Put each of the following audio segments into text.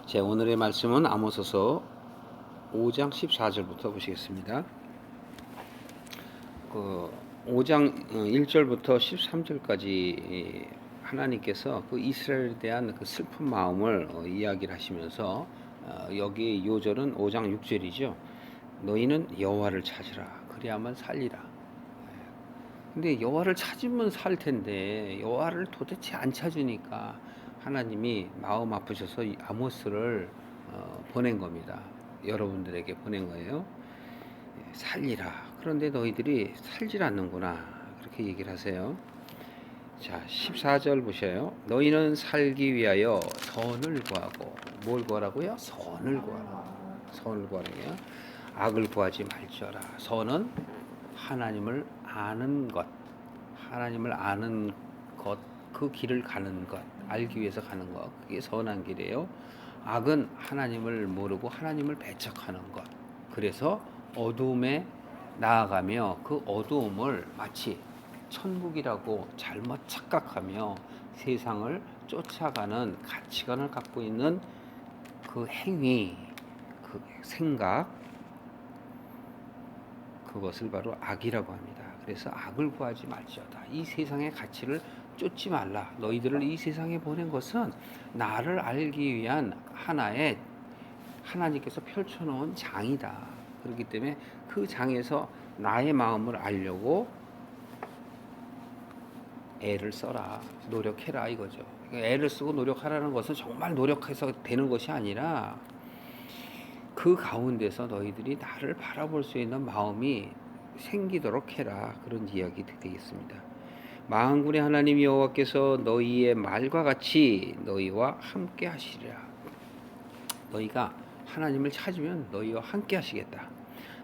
제 오늘의 말씀은 아모스서 5장 14절부터 보시겠습니다. 그 5장 1절부터 13절까지 하나님께서 그 이스라엘에 대한 그 슬픈 마음을 이야기를 하시면서 여기 요절은 5장 6절이죠. 너희는 여호와를 찾으라 그리야만 살리라. 근데 여호와를 찾으면 살 텐데 여호와를 도대체 안 찾으니까 하나님이 마음 아프셔서 이 아모스를 보낸 겁니다. 여러분들에게 보낸 거예요. 살리라. 그런데 너희들이 살질 않는구나. 그렇게 얘기를 하세요. 자, 14절 보셔요. 너희는 살기 위하여 선을 구하고 뭘 구하라고요? 선을 구하라. 선을 구하라고요. 악을 구하지 말지어라. 선은 하나님을 아는 것, 하나님을 아는 것, 그 길을 가는 것, 알기 위해서 가는 것, 그게 선한 길이에요. 악은 하나님을 모르고 하나님을 배척하는 것. 그래서 어두움에 나아가며 그 어두움을 마치 천국이라고 잘못 착각하며 세상을 쫓아가는 가치관을 갖고 있는 그 행위, 그 생각, 그것을 바로 악이라고 합니다. 그래서 악을 구하지 말지어다. 이 세상의 가치를 쫓지 말라. 너희들을 이 세상에 보낸 것은 나를 알기 위한 하나의 하나님께서 펼쳐놓은 장이다. 그렇기 때문에 그 장에서 나의 마음을 알려고 애를 써라. 노력해라 이거죠. 애를 쓰고 노력하라는 것은 정말 노력해서 되는 것이 아니라 그 가운데서 너희들이 나를 바라볼 수 있는 마음이 생기도록 해라. 그런 이야기 되겠습니다. 만군의 하나님 여호와께서 너희의 말과 같이 너희와 함께 하시리라. 너희가 하나님을 찾으면 너희와 함께 하시겠다.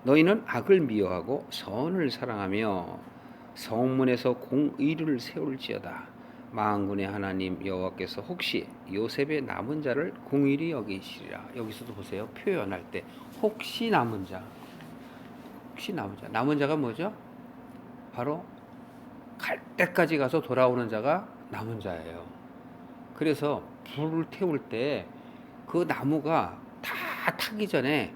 너희는 악을 미워하고 선을 사랑하며 성문에서 공의를 세울지어다. 만군의 하나님 여호와께서 혹시 요셉의 남은 자를 공의히 여기시리라. 여기서도 보세요. 표현할 때 혹시 남은 자, 혹시 남은 자. 남은 자가 뭐죠? 바로 갈 때까지 가서 돌아오는 자가 남은 자예요. 그래서 불을 태울 때 그 나무가 다 타기 전에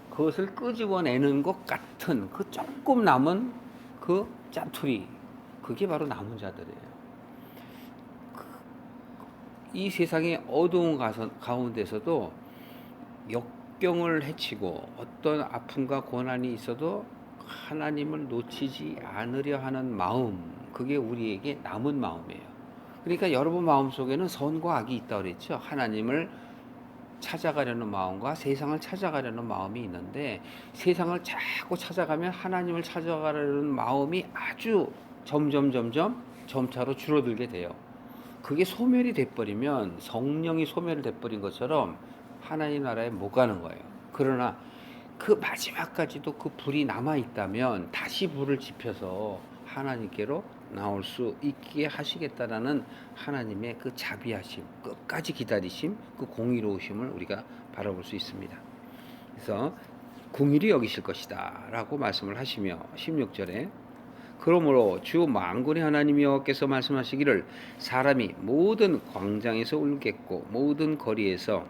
그것을 끄집어내는 것 같은 그 조금 남은 그 짜투리, 그게 바로 남은 자들이에요. 이 세상의 어두운 가운데서도 역경을 헤치고 어떤 아픔과 고난이 있어도 하나님을 놓치지 않으려 하는 마음, 그게 우리에게 남은 마음이에요. 그러니까 여러분 마음속에는 선과 악이 있다고 그랬죠. 하나님을 찾아가려는 마음과 세상을 찾아가려는 마음이 있는데 세상을 자꾸 찾아가면 하나님을 찾아가려는 마음이 아주 점차로 줄어들게 돼요. 그게 소멸이 돼버리면 성령이 소멸이 돼버린 것처럼 하나님 나라에 못 가는 거예요. 그러나 그 마지막까지도 그 불이 남아있다면 다시 불을 지펴서 하나님께로 나올 수 있게 하시겠다라는 하나님의 그 자비하심, 끝까지 기다리심, 그 공의로우심을 우리가 바라볼 수 있습니다. 그래서 공의를 여기실 것이다 라고 말씀을 하시며 16절에 그러므로 주 만군의 하나님 여호와께서 말씀하시기를 사람이 모든 광장에서 울겠고 모든 거리에서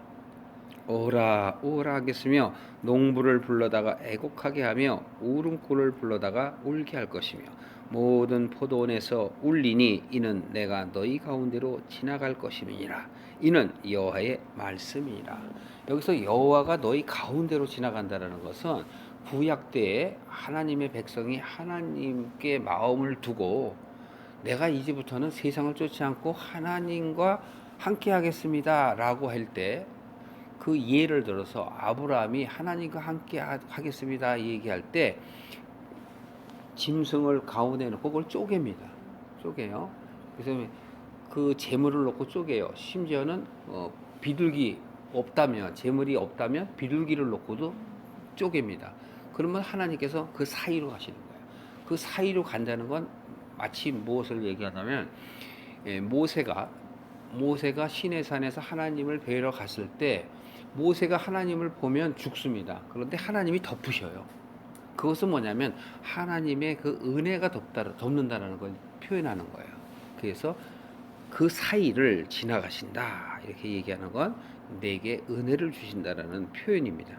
오라 오라 하겠으며 농부를 불러다가 애곡하게 하며 울음꼴을 불러다가 울게 할 것이며 모든 포도원에서 울리니 이는 내가 너희 가운데로 지나갈 것임이니라. 이는 여호와의 말씀이니라. 여기서 여호와가 너희 가운데로 지나간다라는 것은 구약 때에 하나님의 백성이 하나님께 마음을 두고 내가 이제부터는 세상을 쫓지 않고 하나님과 함께 하겠습니다라고 할 때 그 예를 들어서 아브라함이 하나님과 함께 하겠습니다 얘기할 때 짐승을 가운데 놓고 그걸 쪼갭니다. 쪼개요. 그래서 그 재물을 놓고 쪼개요. 심지어는 비둘기 없다면 재물이 없다면 비둘기를 놓고도 쪼갭니다. 그러면 하나님께서 그 사이로 가시는 거예요. 그 사이로 간다는 건 마치 무엇을 얘기하냐면 모세가 시내산에서 하나님을 뵈러 갔을 때 모세가 하나님을 보면 죽습니다. 그런데 하나님이 덮으셔요. 그것은 뭐냐면 하나님의 그 은혜가 덮는다라는 걸 표현하는 거예요. 그래서 그 사이를 지나가신다. 이렇게 얘기하는 건 내게 은혜를 주신다라는 표현입니다.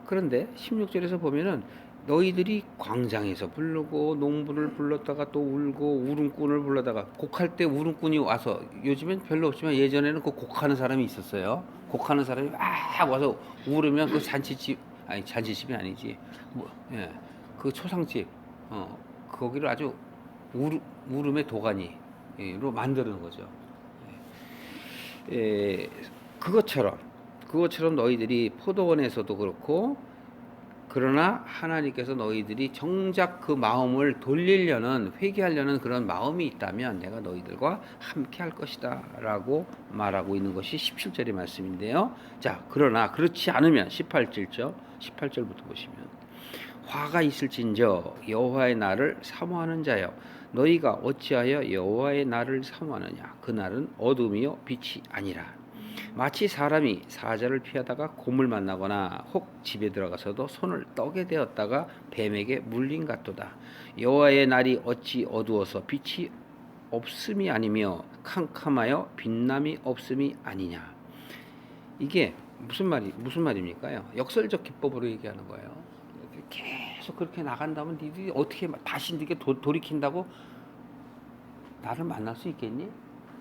그런데 16절에서 보면은 너희들이 광장에서 부르고 농부를 불렀다가 또 울고 울음꾼을 불러다가 곡할 때 울음꾼이 와서, 요즘엔 별로 없지만 예전에는 그 곡하는 사람이 있었어요. 곡하는 사람이 막 와서 울으면 그 잔치집, 아니 잔치집이 아니지, 뭐, 예, 그 초상집, 거기를 아주 울음의 도가니로 만드는 거죠. 예, 그것처럼 너희들이 포도원에서도 그렇고, 그러나 하나님께서 너희들이 정작 그 마음을 돌리려는, 회개하려는 그런 마음이 있다면 내가 너희들과 함께 할 것이다 라고 말하고 있는 것이 17절의 말씀인데요. 자, 그러나 그렇지 않으면 18절부터 보시면, 화가 있을진저 여호와의 날을 사모하는 자여, 너희가 어찌하여 여호와의 날을 사모하느냐. 그 날은 어둠이요 빛이 아니라. 마치 사람이 사자를 피하다가 곰을 만나거나 혹 집에 들어가서도 손을 떠게 되었다가 뱀에게 물린 같도다. 여호와의 날이 어찌 어두워서 빛이 없음이 아니며 캄캄하여 빛남이 없음이 아니냐. 이게 무슨 말입니까요? 역설적 기법으로 얘기하는 거예요. 계속 그렇게 나간다면 니들이 어떻게 다시 이렇게 돌이킨다고 나를 만날 수 있겠니?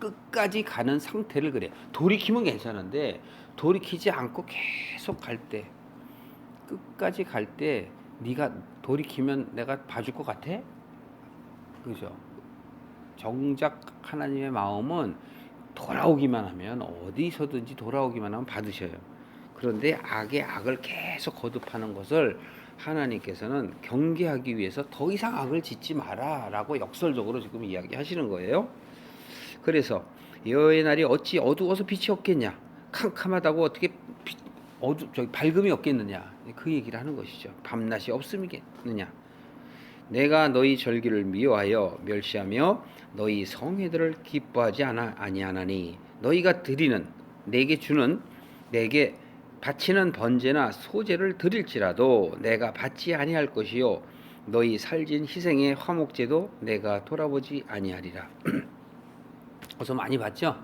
끝까지 가는 상태를 그래. 돌이키면 괜찮은데 돌이키지 않고 계속 갈 때, 끝까지 갈 때 네가 돌이키면 내가 봐줄 것 같아? 그죠? 정작 하나님의 마음은 돌아오기만 하면, 어디서든지 돌아오기만 하면 받으셔요. 그런데 악의 악을 계속 거듭하는 것을 하나님께서는 경계하기 위해서 더 이상 악을 짓지 마라 라고 역설적으로 지금 이야기하시는 거예요. 그래서 여호와의 날이 어찌 어두워서 빛이 없겠냐, 캄캄하다고 어떻게 밝음이 없겠느냐, 그 얘기를 하는 것이죠. 밤낮이 없음이겠느냐. 내가 너희 절기를 미워하여 멸시하며 너희 성회들을 기뻐하지 아니하나니, 너희가 드리는, 내게 바치는 번제나 소제를 드릴지라도 내가 받지 아니할 것이요 너희 살진 희생의 화목제도 내가 돌아보지 아니하리라. 그래서 많이 봤죠?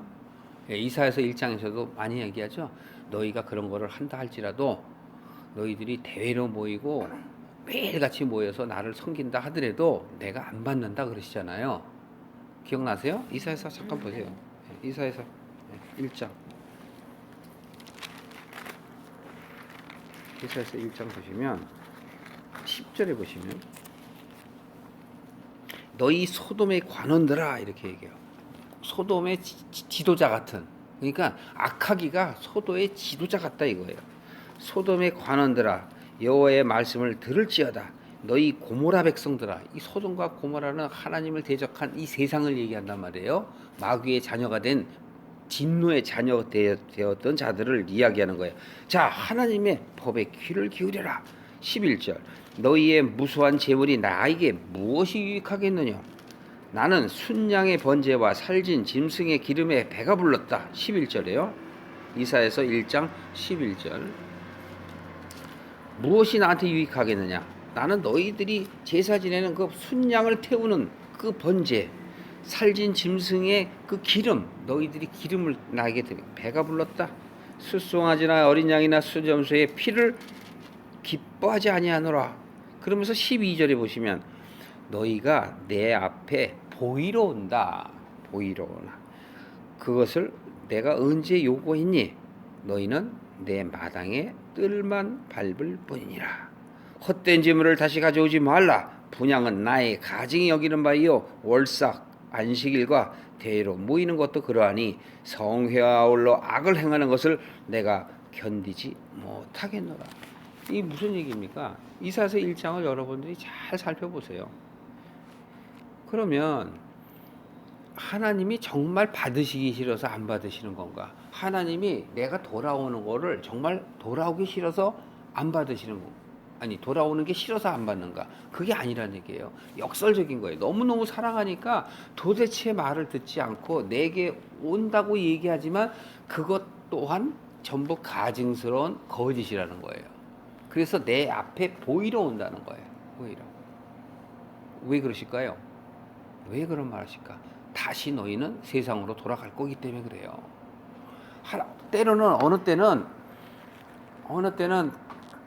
이사야서 1장에서도 많이 얘기하죠. 너희가 그런 거를 한다 할지라도, 너희들이 대회로 모이고 매일같이 모여서 나를 섬긴다 하더라도 내가 안 받는다 그러시잖아요. 기억나세요? 이사야서 잠깐 보세요. 이사야서 1장. 이사야서 1장 보시면 10절에 보시면, 너희 소돔의 관원들아, 이렇게 얘기해요. 소돔의 지도자 같은, 그러니까 악하기가 소돔의 지도자 같다 이거예요. 소돔의 관원들아, 여호와의 말씀을 들을지어다. 너희 고모라 백성들아. 이 소돔과 고모라는 하나님을 대적한 이 세상을 얘기한단 말이에요. 마귀의 자녀가 된, 진노의 자녀 되었던 자들을 이야기하는 거예요. 자, 하나님의 법에 귀를 기울여라. 11절. 너희의 무수한 재물이 나에게 무엇이 유익하겠느냐. 나는 순양의 번제와 살진 짐승의 기름에 배가 불렀다. 11절에요. 이사야서 1장 11절. 무엇이 나한테 유익하겠느냐. 나는 너희들이 제사 지내는 그 순양을 태우는 그 번제, 살진 짐승의 그 기름, 너희들이 기름을 나에게 드려 배가 불렀다. 숫송아지나 어린 양이나 수점소의 피를 기뻐하지 아니하노라. 그러면서 12절에 보시면, 너희가 내 앞에 보이러 온다. 보이러 오나. 그것을 내가 언제 요구했니? 너희는 내 마당에 뜰만 밟을 뿐이니라. 헛된 재물을 다시 가져오지 말라. 분향은 나의 가증히 여기는 바이요 월삭 안식일과 대회로 모이는 것도 그러하니 성회와 아울러 악을 행하는 것을 내가 견디지 못하겠노라. 이 무슨 얘기입니까? 이사야서 1장을 여러분들이 잘 살펴보세요. 그러면 하나님이 정말 받으시기 싫어서 안 받으시는 건가? 하나님이 내가 돌아오는 거를 정말 돌아오기 싫어서 안 받으시는 건가? 아니, 돌아오는 게 싫어서 안 받는가? 그게 아니란 얘기예요. 역설적인 거예요. 너무너무 사랑하니까 도대체 말을 듣지 않고 내게 온다고 얘기하지만 그것 또한 전부 가증스러운 거짓이라는 거예요. 그래서 내 앞에 보이러 온다는 거예요. 보이러. 왜 그러실까요? 왜 그런 말 하실까? 다시 너희는 세상으로 돌아갈 거기 때문에 그래요. 때로는 어느 때는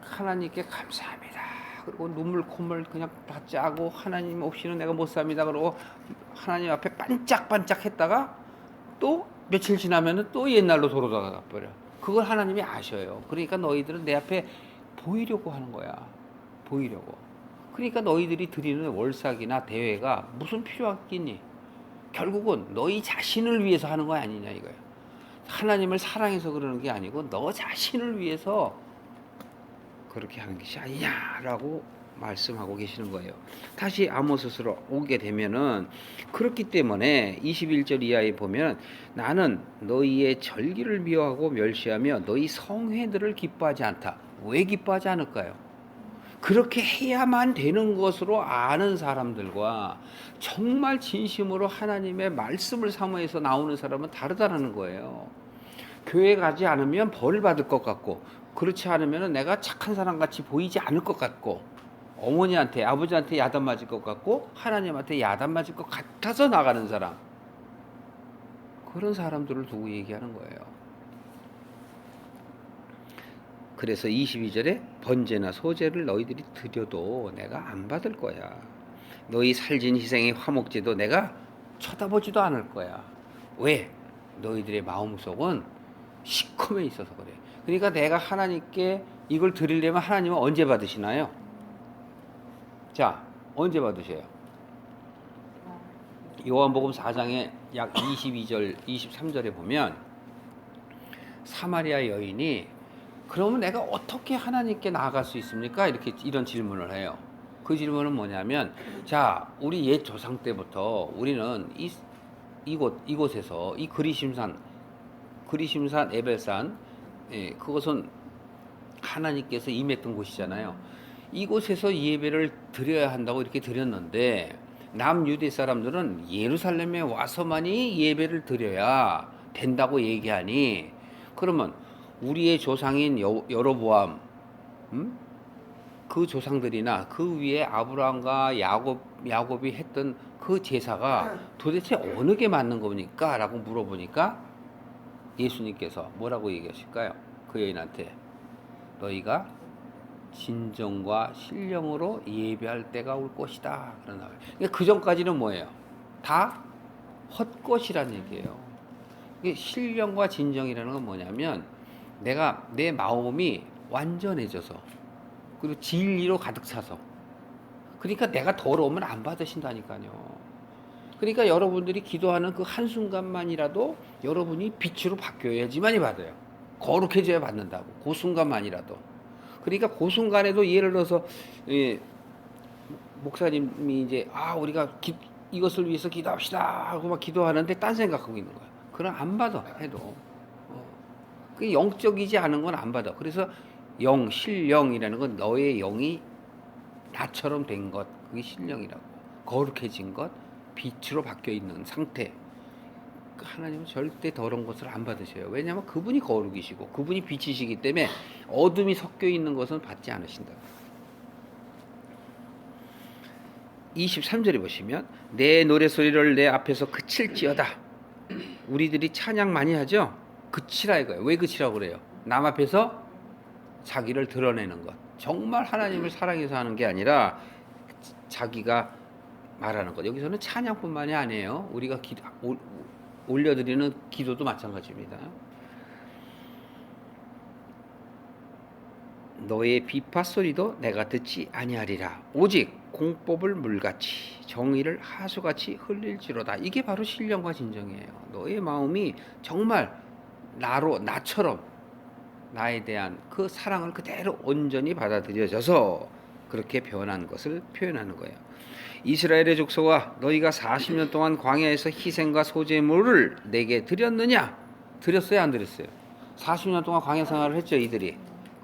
하나님께 감사합니다. 그리고 눈물 콧물 그냥 다 짜고 하나님 없이는 내가 못 삽니다. 그러고 하나님 앞에 반짝반짝 했다가 또 며칠 지나면은 또 옛날로 돌아가 버려. 그걸 하나님이 아셔요. 그러니까 너희들은 내 앞에 보이려고 하는 거야. 보이려고. 그러니까 너희들이 드리는 월삭이나 대회가 무슨 필요하겠니? 결국은 너희 자신을 위해서 하는 거 아니냐 이거야. 하나님을 사랑해서 그러는 게 아니고 너 자신을 위해서 그렇게 하는 것이 아니냐라고 말씀하고 계시는 거예요. 다시 아모스로 오게 되면은 그렇기 때문에 21절 이하에 보면 나는 너희의 절기를 미워하고 멸시하며 너희 성회들을 기뻐하지 않다. 왜 기뻐하지 않을까요? 그렇게 해야만 되는 것으로 아는 사람들과 정말 진심으로 하나님의 말씀을 사모해서 나오는 사람은 다르다는 거예요. 교회 가지 않으면 벌 받을 것 같고 그렇지 않으면 내가 착한 사람 같이 보이지 않을 것 같고 어머니한테 아버지한테 야단 맞을 것 같고 하나님한테 야단 맞을 것 같아서 나가는 사람, 그런 사람들을 두고 얘기하는 거예요. 그래서 22절에 번제나 소제를 너희들이 드려도 내가 안 받을 거야. 너희 살진 희생의 화목제도 내가 쳐다보지도 않을 거야. 왜? 너희들의 마음속은 시커매 있어서 그래. 그러니까 내가 하나님께 이걸 드리려면 하나님은 언제 받으시나요? 자, 언제 받으셔요? 요한복음 4장에 약 22절, 23절에 보면 사마리아 여인이 그러면 내가 어떻게 하나님께 나아갈 수 있습니까? 이런 질문을 해요. 그 질문은 뭐냐면, 자, 우리 옛 조상 때부터 우리는 이곳에서 이 그리심산 에벨산, 예, 그것은 하나님께서 임했던 곳이잖아요. 이곳에서 예배를 드려야 한다고 이렇게 드렸는데 남유대 사람들은 예루살렘에 와서만이 예배를 드려야 된다고 얘기하니, 그러면 우리의 조상인 여로보암, 그 조상들이나 그 위에 아브라함과 야곱이 했던 그 제사가 도대체 어느 게 맞는 겁니까? 라고 물어보니까 예수님께서 뭐라고 얘기하실까요? 그 여인한테 너희가 진정과 신령으로 예배할 때가 올 것이다. 그러나 그러니까 그 전까지는 뭐예요? 다 헛것이란 얘기예요. 이게 신령과 진정이라는 건 뭐냐면 내가 내 마음이 완전해져서 그리고 진리로 가득 차서, 그러니까 내가 더러우면 안 받으신다니까요. 그러니까 여러분들이 기도하는 그 한순간만이라도 여러분이 빛으로 바뀌어야지만이 받아요. 거룩해져야 받는다고. 그 순간만이라도. 그러니까 그 순간에도 예를 들어서 목사님이 이제 우리가 이것을 위해서 기도합시다 하고 막 기도하는데 딴 생각하고 있는 거야. 그럼 안 받아 해도. 그 영적이지 않은 건 안 받아. 그래서 신령이라는 건 너의 영이 나처럼 된 것, 그게 신령이라고. 거룩해진 것, 빛으로 바뀌어 있는 상태. 하나님은 절대 더러운 것을 안 받으셔요. 왜냐하면 그분이 거룩이시고 그분이 빛이시기 때문에 어둠이 섞여 있는 것은 받지 않으신다. 23절에 보시면 내 노래소리를 내 앞에서 그칠지어다. 우리들이 찬양 많이 하죠? 그치라 이거예요. 왜 그치라고 그래요? 남 앞에서 자기를 드러내는 것. 정말 하나님을 사랑해서 하는 게 아니라 자기가 말하는 것. 여기서는 찬양뿐만이 아니에요. 우리가 올려드리는 기도도 마찬가지입니다. 너의 비파 소리도 내가 듣지 아니하리라. 오직 공법을 물같이 정의를 하수같이 흘릴지로다. 이게 바로 신령과 진정이에요. 너의 마음이 정말 나처럼 나에 대한 그 사랑을 그대로 온전히 받아들여져서 그렇게 변한 것을 표현하는 거예요. 이스라엘의 족속아, 너희가 40년 동안 광야에서 희생과 소제물을 내게 드렸느냐? 드렸어요, 안 드렸어요? 40년 동안 광야 생활을 했죠, 이들이.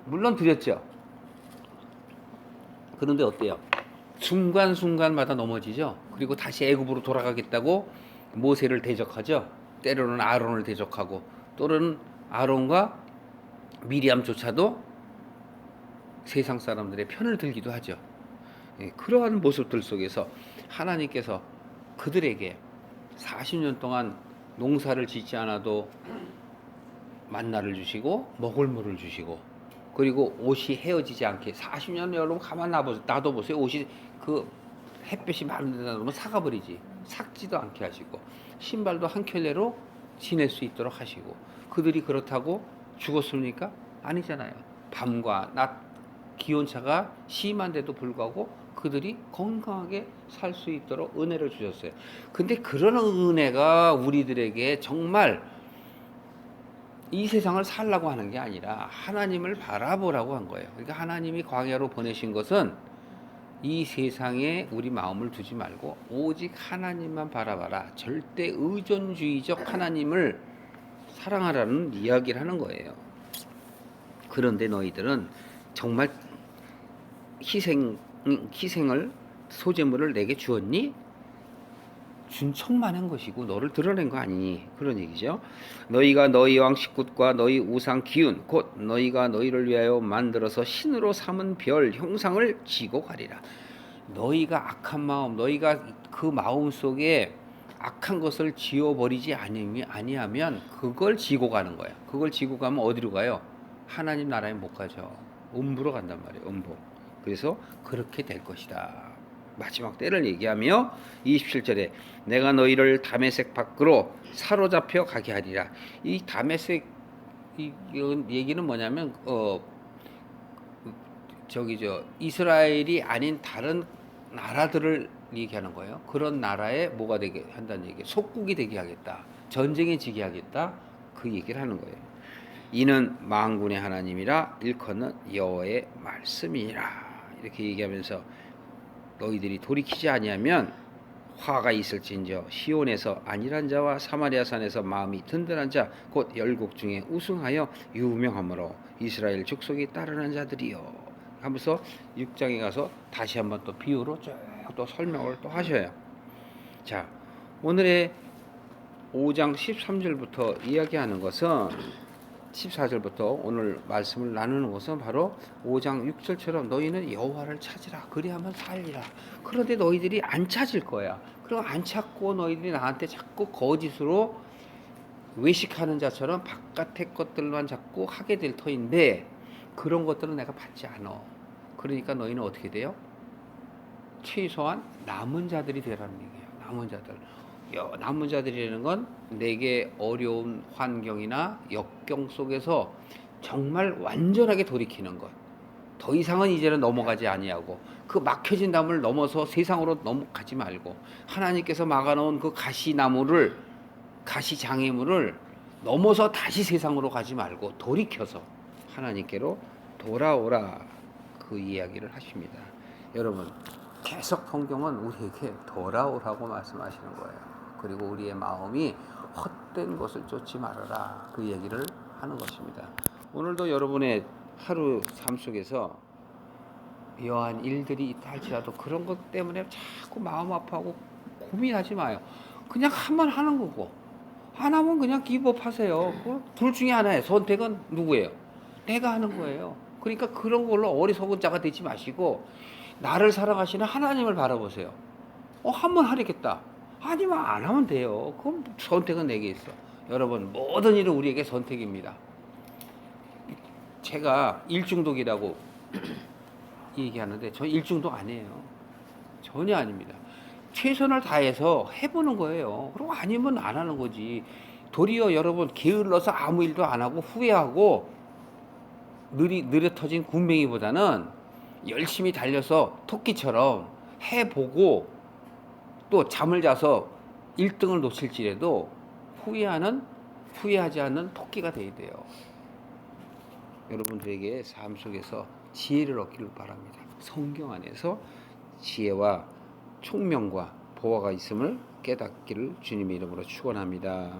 물론 드렸죠. 그런데 어때요? 순간순간마다 넘어지죠. 그리고 다시 애굽으로 돌아가겠다고 모세를 대적하죠. 때로는 아론을 대적하고, 또는 아론과 미리암조차도 세상 사람들의 편을 들기도 하죠. 그러한 모습들 속에서 하나님께서 그들에게 40년 동안 농사를 짓지 않아도 만나를 주시고 먹을 물을 주시고, 그리고 옷이 헤어지지 않게 40년 여러분 가만 놔둬보세요. 옷이 그 햇볕이 많은 데다 놓으면 사가버리지. 삭지도 않게 하시고, 신발도 한 켤레로 지낼 수 있도록 하시고. 그들이 그렇다고 죽었습니까? 아니잖아요. 밤과 낮 기온차가 심한데도 불구하고 그들이 건강하게 살 수 있도록 은혜를 주셨어요. 근데 그런 은혜가 우리들에게 정말 이 세상을 살라고 하는 게 아니라 하나님을 바라보라고 한 거예요. 그러니까 하나님이 광야로 보내신 것은 이 세상에 우리 마음을 두지 말고 오직 하나님만 바라봐라. 절대 의존주의적 하나님을 사랑하라는 이야기를 하는 거예요. 그런데 너희들은 정말 희생을 소재물을 내게 주었니? 준 척만 한 것이고 너를 드러낸 거 아니니, 그런 얘기죠. 너희가 너희 왕 식굿과 너희 우상 기운 곧 너희가 너희를 위하여 만들어서 신으로 삼은 별 형상을 지고 가리라. 너희가 악한 마음, 너희가 그 마음 속에 악한 것을 지워버리지 아니하면 그걸 지고 가는 거야. 그걸 지고 가면 어디로 가요? 하나님 나라에 못 가죠. 음부로 간단 말이에요. 음부. 그래서 그렇게 될 것이다. 마지막 때를 얘기하며 27절에 내가 너희를 다메섹 밖으로 사로잡혀 가게 하리라. 이 다메섹 이 얘기는 뭐냐면 이스라엘이 아닌 다른 나라들을 얘기하는 거예요. 그런 나라에 뭐가 되게 한다는 얘기예요. 속국이 되게 하겠다. 전쟁에 지게 하겠다. 그 얘기를 하는 거예요. 이는 만군의 하나님이라 일컫는 여호와의 말씀이라. 이렇게 얘기하면서 너희들이 돌이키지 아니하면 화가 있을진저 시온에서 안일한 자와 사마리아 산에서 마음이 든든한 자 곧 열국 중에 우승하여 유명하므로 이스라엘 족속이 따르는 자들이요 하면서 6장에 가서 다시 한번 또 비유로 쭉 또 설명을 또 하셔요. 자, 오늘의 5장 13절부터 이야기하는 것은 14절부터 오늘 말씀을 나누는 것은 바로 5장 6절처럼 너희는 여호와를 찾으라. 그리하면 살리라. 그런데 너희들이 안 찾을 거야. 그럼 안 찾고 너희들이 나한테 자꾸 거짓으로 외식하는 자처럼 바깥의 것들만 자꾸 하게 될 터인데 그런 것들은 내가 받지 않아. 그러니까 너희는 어떻게 돼요? 최소한 남은 자들이 되라는 얘기예요. 남은 자들. 남은 자들이라는 건 내게 어려운 환경이나 역경 속에서 정말 완전하게 돌이키는 것. 더 이상은 이제는 넘어가지 아니하고 그 막혀진 담을 넘어서 세상으로 넘어가지 말고 하나님께서 막아놓은 그 가시장애물을 넘어서 다시 세상으로 가지 말고 돌이켜서 하나님께로 돌아오라. 그 이야기를 하십니다. 여러분, 계속 성경은 우리에게 돌아오라고 말씀하시는 거예요. 그리고 우리의 마음이 헛된 것을 쫓지 말아라. 그 얘기를 하는 것입니다. 오늘도 여러분의 하루 삶 속에서 이러한 일들이 있다 할지라도 그런 것 때문에 자꾸 마음 아파하고 고민하지 마요. 그냥 한번 하는 거고 안 하면 그냥 기브업 하세요. 둘 중에 하나예요. 선택은 누구예요? 내가 하는 거예요. 그러니까 그런 걸로 어리석은 자가 되지 마시고 나를 사랑하시는 하나님을 바라보세요. 한번 하겠다. 아니면 안 하면 돼요. 그럼 선택은 내게 있어. 여러분, 모든 일은 우리에게 선택입니다. 제가 일중독이라고 얘기하는데 저 일중독 아니에요. 전혀 아닙니다. 최선을 다해서 해보는 거예요. 그리고 아니면 안 하는 거지. 도리어 여러분 게을러서 아무 일도 안 하고 후회하고 느려 터진 군뱅이보다는 열심히 달려서 토끼처럼 해보고 또 잠을 자서 1등을 놓칠지라도 후회하지 않는 토끼가 되어야 돼요. 여러분들에게 삶 속에서 지혜를 얻기를 바랍니다. 성경 안에서 지혜와 총명과 보화가 있음을 깨닫기를 주님의 이름으로 축원합니다.